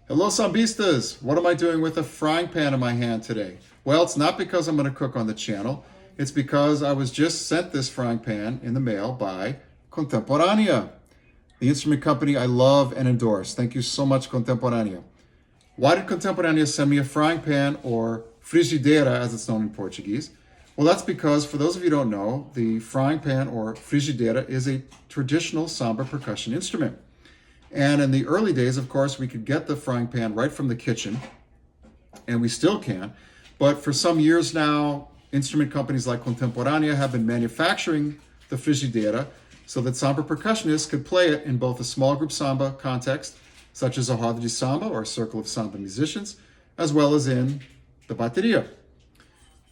Hello Sambistas! What am I doing with a frying pan in my hand today? Well, it's not because I'm going to cook on the channel. It's because I was just sent this frying pan in the mail by Contemporanea, the instrument company I love and endorse. Thank you so much, Contemporanea. Why did Contemporanea send me a frying pan, or Frigideira as it's known in Portuguese? Well, that's because, for those of you who don't know, the frying pan or Frigideira is a traditional samba percussion instrument. And in the early days, of course, we could get the frying pan right from the kitchen, and we still can. But for some years now, instrument companies like Contemporanea have been manufacturing the Frigideira so that samba percussionists could play it in both a small group samba context, such as a roda de samba or a circle of samba musicians, as well as in the bateria.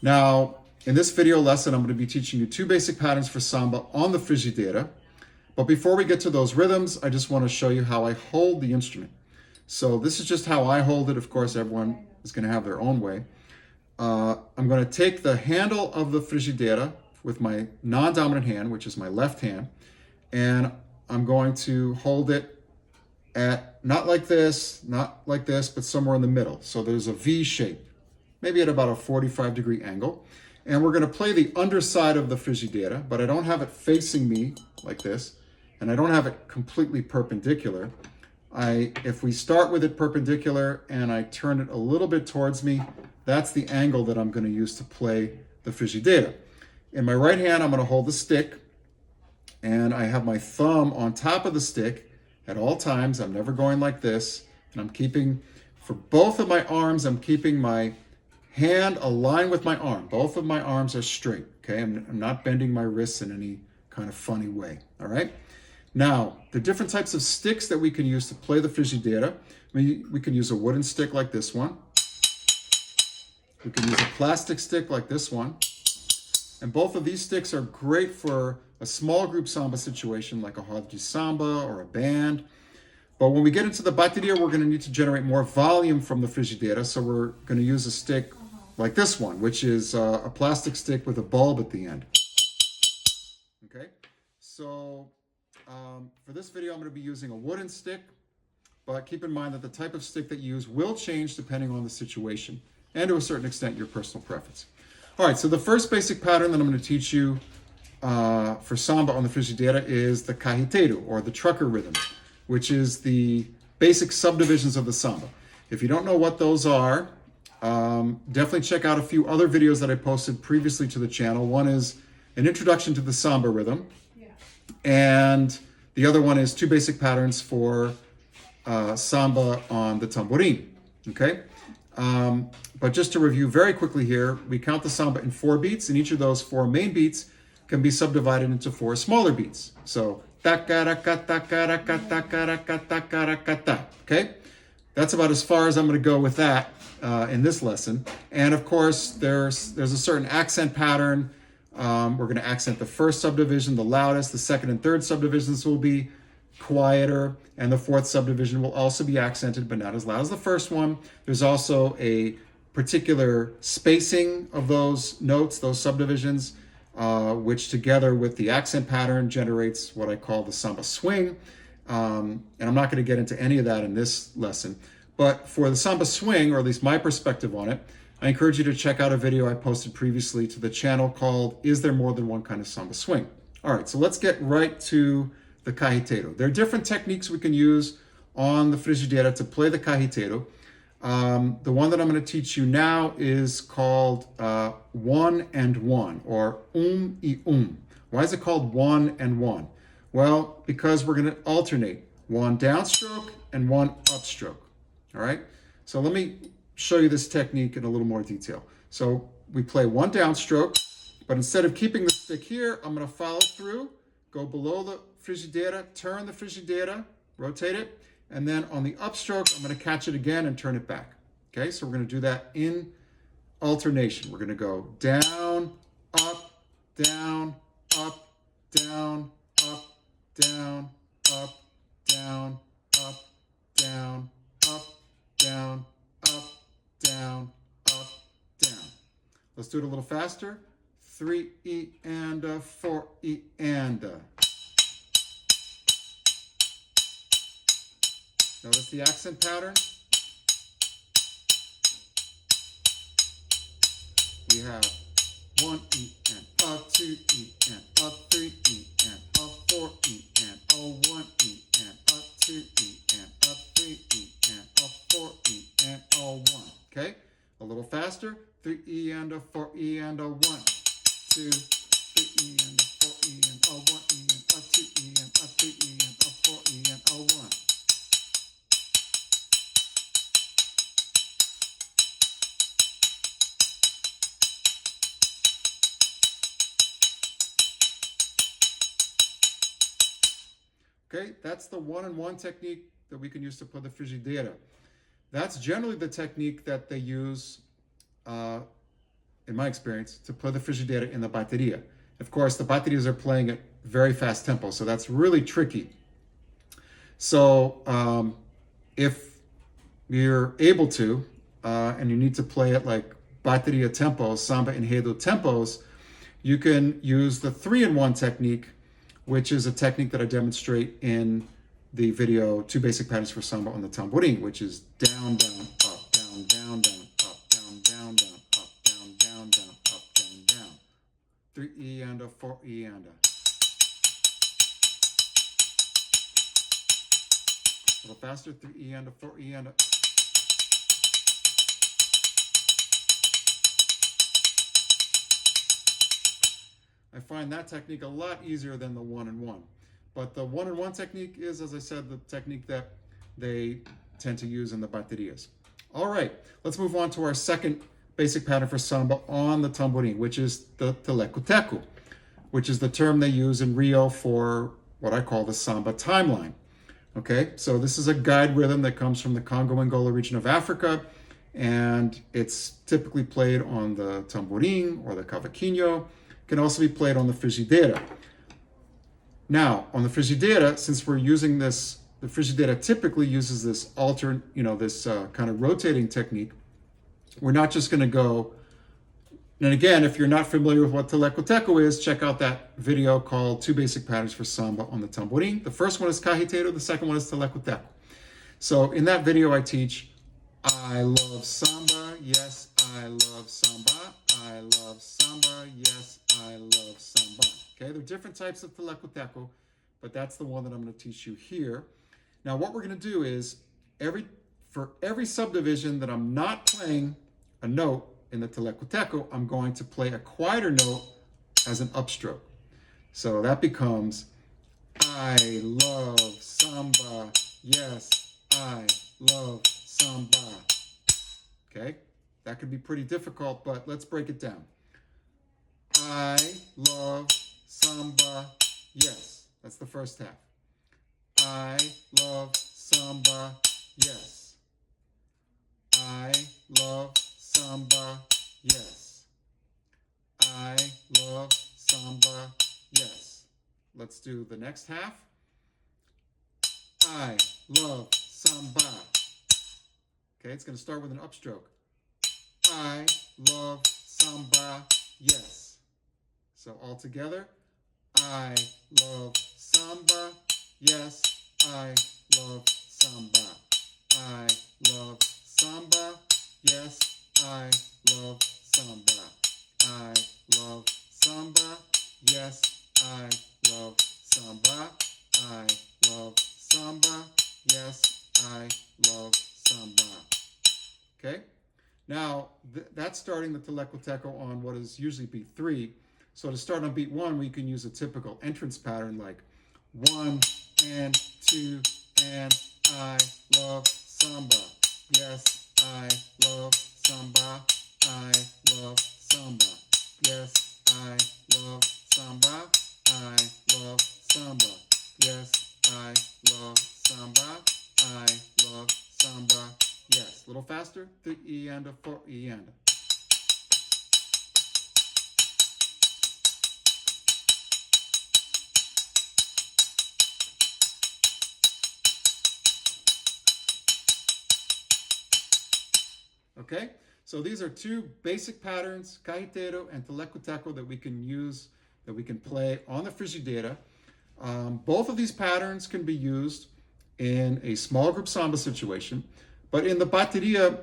Now, in this video lesson, I'm going to be teaching you two basic patterns for samba on the Frigideira. But before we get to those rhythms, I just want to show you how I hold the instrument. So this is just how I hold it. Of course, everyone is going to have their own way. I'm going to take the handle of the Frigideira with my non-dominant hand, which is my left hand, and I'm going to hold it at not like this, but somewhere in the middle. So there's a V shape, maybe at about a 45-degree angle. And we're going to play the underside of the Frigideira, but I don't have it facing me like this, and I don't have it completely perpendicular. If we start with it perpendicular and I turn it a little bit towards me, that's the angle that I'm going to use to play the Frigideira. In my right hand, I'm going to hold the stick, and I have my thumb on top of the stick at all times. I'm never going like this, and I'm keeping, for both of my arms, I'm keeping my hand aligned with my arm. Both of my arms are straight, okay? I'm not bending my wrists in any kind of funny way, all right? Now, the different types of sticks that we can use to play the Frigideira. We can use a wooden stick like this one. We can use a plastic stick like this one. And both of these sticks are great for a small group samba situation like a roda de samba or a band. But when we get into the bateria, we're going to need to generate more volume from the Frigideira. So we're going to use a stick like this one, which is a plastic stick with a bulb at the end. Okay, so for this video, I'm going to be using a wooden stick, but keep in mind that the type of stick that you use will change depending on the situation and to a certain extent your personal preference. All right, so the first basic pattern that I'm going to teach you for samba on the Frigideira is the caixeta, or the trucker rhythm, which is the basic subdivisions of the samba. If you don't know what those are, definitely check out a few other videos that I posted previously to the channel. One is an introduction to the samba rhythm, and the other one is two basic patterns for samba on the tamborim, okay? But just to review very quickly here, we count the samba in 4 beats, and each of those 4 main beats can be subdivided into 4 smaller beats. So, okay? That's about as far as I'm going to go with that in this lesson. And of course, there's a certain accent pattern. We're going to accent the first subdivision the loudest. The second and third subdivisions will be quieter, and the fourth subdivision will also be accented, but not as loud as the first one. There's also a particular spacing of those notes, those subdivisions, which together with the accent pattern generates what I call the samba swing. And I'm not going to get into any of that in this lesson. But for the samba swing, or at least my perspective on it, I encourage you to check out a video I posted previously to the channel called Is There More Than One Kind of Samba Swing? All right, so let's get right to the caixeta. There are different techniques we can use on the Frigideira to play the caixeta. The one that I'm going to teach you now is called 1 and 1, or y Why is it called 1 and 1? Well, because we're going to alternate 1 downstroke and 1 upstroke. All right, so let me show you this technique in a little more detail. So we play 1 downstroke, but instead of keeping the stick here, I'm going to follow through, go below the Frigideira, turn the Frigideira, rotate it, and then on the upstroke, I'm going to catch it again and turn it back. Okay, so we're going to do that in alternation. We're going to go down, up, down, up, down, up, down, up, down, up, down, up, down, up, down, up, down. Let's do it a little faster. 3E and 4E and. Notice the accent pattern. we have 1E and a 2E and a 3E and a 4E and a 1E and a 2E and a 3E and a 4E and a 1. Okay? A little faster. 3E and a 4E and a 1. 2, 3E and a 4E and a 1E and a 2E and a 3E and a 4E and a 1. Okay, that's the 1-and-1 technique that we can use to play the Frigideira. That's generally the technique that they use, in my experience, to play the Frigideira in the bateria. Of course, the baterias are playing at very fast tempo, so that's really tricky. So if you're able to, and you need to play at like bateria tempos, samba enredo tempos, you can use the 3-and-1 technique, which is a technique that I demonstrate in the video, 2 Basic Patterns for Samba on the Tamborim, which is down, down, up, down, down, down, up, down, down, down, up, down, down, down, up, down, down. 3E and a 4E and a. A little faster, 3E and a 4E and a. I find that technique a lot easier than the 1-and-1. But the 1-and-1 technique is, as I said, the technique that they tend to use in the baterias. All right, let's move on to our second basic pattern for samba on the tamborim, which is the teleco-teco, which is the term they use in Rio for what I call the samba timeline. Okay, so this is a guide rhythm that comes from the Congo-Angola region of Africa, and it's typically played on the tamborim or the cavaquinho. Can also be played on the Frigideira. Now, on the Frigideira, since we're using this, the Frigideira typically uses this alternate, this kind of rotating technique. We're not just going to go, and again, if you're not familiar with what teleco-teco is, check out that video called 2 Basic Patterns for Samba on the Tamborim. The first one is caixeta, the second one is teleco-teco. So in that video, I teach, I love samba, yes, I love samba, I love samba, yes, I love samba. Okay, there are different types of teleco-teco, but that's the one that I'm going to teach you here. Now, what we're going to do is, for every subdivision that I'm not playing a note in the teleco-teco, I'm going to play a quieter note as an upstroke. So that becomes, I love samba, yes, I love samba. Okay, that could be pretty difficult, but let's break it down. I love samba, yes. That's the first half. I love samba, yes. I love samba, yes. I love samba, yes. Let's do the next half. I love samba. Okay, it's going to start with an upstroke. I love samba, yes. So all together, I love samba, yes, I love samba. I love samba, yes, I love samba. I love samba, yes, I love samba. I love samba, yes, I love samba. Okay? Now, that's starting the teleco-teco on what is usually beat 3. So to start on beat 1, we can use a typical entrance pattern like 1 and 2 and I love samba. Yes, I love samba. I love samba. Yes, I love samba. I love samba. Yes, I love samba. I love samba. Yes, a little faster. 3E and a 4E and a. Okay, so these are 2 basic patterns, caixeteiro and teleco-teco, that we can use, that we can play on the Frigideira. Both of these patterns can be used in a small group samba situation, but in the bateria,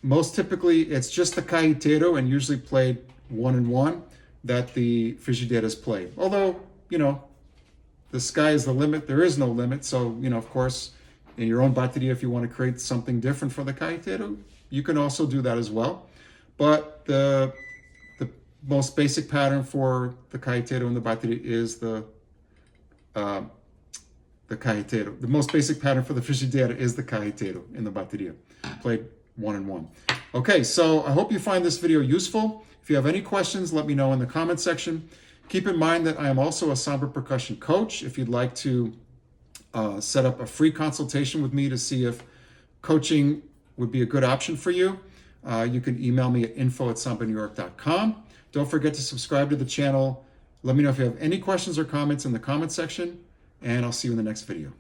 most typically it's just the caixeta and usually played 1-1 that the Frigideira is played. Although, the sky is the limit. There is no limit. So, of course, in your own bateria, if you want to create something different for the caixeta, you can also do that as well. But the most basic pattern for the caixeta and the bateria is the caixeta. The most basic pattern for the Frigideira is the caixeta in the bateria, played 1-1. Okay, so I hope you find this video useful. If you have any questions, let me know in the comment section. Keep in mind that I am also a samba percussion coach. If you'd like to set up a free consultation with me to see if coaching would be a good option for you, you can email me at info@sambanewyork.com. Don't forget to subscribe to the channel. Let me know if you have any questions or comments in the comment section, and I'll see you in the next video.